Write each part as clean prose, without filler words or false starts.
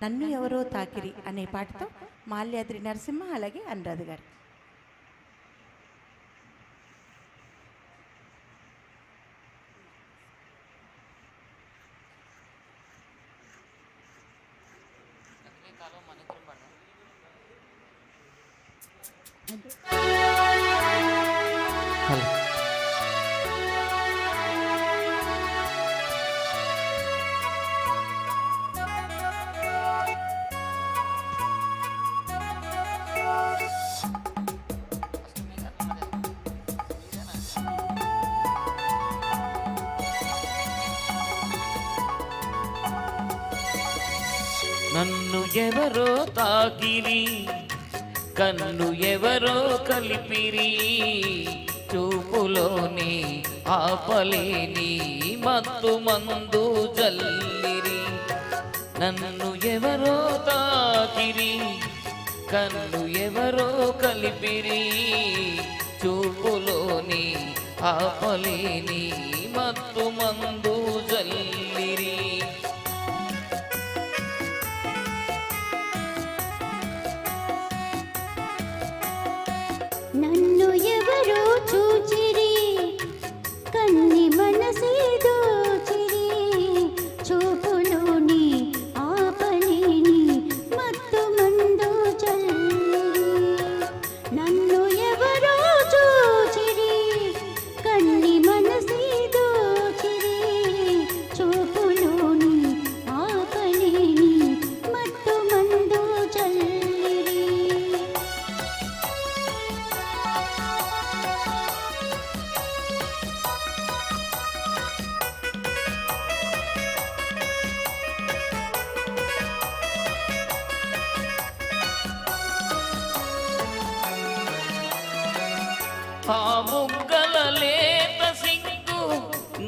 నన్ను ఎవరో తాకిరి అనే పాటతో మాల్యాద్రి నరసింహ అలాగే అనురాధ గారు. నన్ను ఎవరో తాకిరి, కన్ను ఎవరో కలిపిరి, చూపులోని ఆపలేని మత్తు మందు జల్లిరి. నన్ను ఎవరో తాకిరి, కన్ను ఎవరో కలిపిరి, చూపులోని ఆపలేని మత్తు మందు జల్లిరి. నన్ను ఎవరో చూచిరి, కన్ని మనసే దోచిరి, చూపులోని ఆపలేని మత్తు మందు చల్లిరి. నన్ను ఎవరో చూచిరి, కన్ని మనసే దోచిరి, చూపులోని ఆపలేని మత్తు మందు చల్లిరి. ఆ బుగ్గల లేత సిగ్గు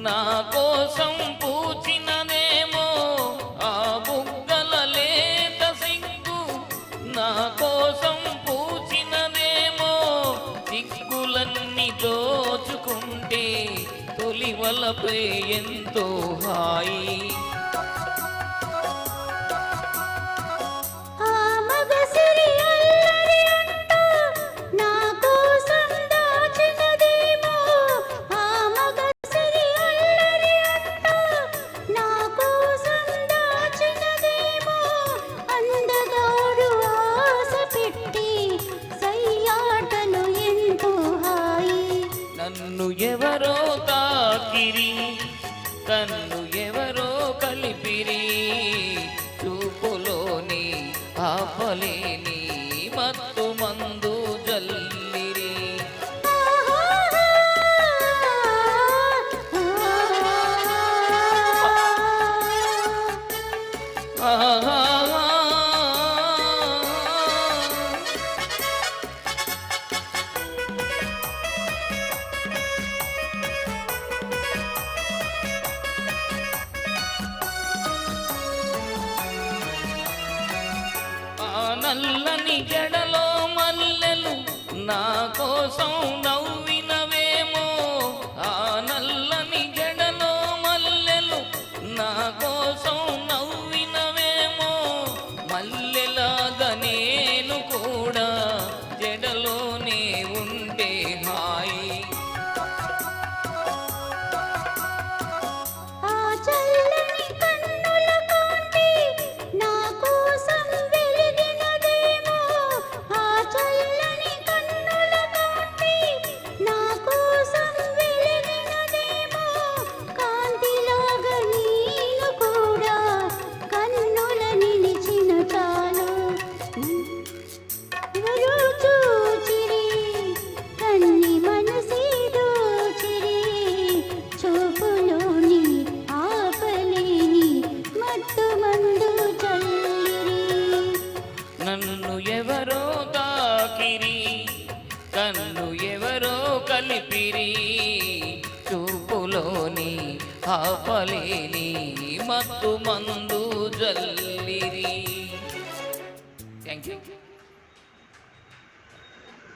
నా కోసం పూచిననేమో, ఆ బుగ్గల లేత సిగ్గు నా కోసం పూచిననేమో, సిగ్గులన్నీ దోచుకుంటే తొలివలపై ఎంతో హాయి. నన్ను ఎవరో తాకిరి, కన్ను ఎవరో కలిపిరి, చూపులోని ఆపలేని మత్తు మందు జల్లిరి. నల్లని జడలో మల్లెలు నా కోసం నవ్వినవేమో, ఆ నల్లని జడలో మల్లెలు నా కోసం నవ్వినవేమో, మల్లెలాగా నేను కూడా జడలోనే ఉండే హాయి. నన్ను ఎవరో తాకిరి, కన్ను ఎవరో కలిపిరి, చూపులోని ఆపలేని మత్తు మందు జల్లిరి. Thank you.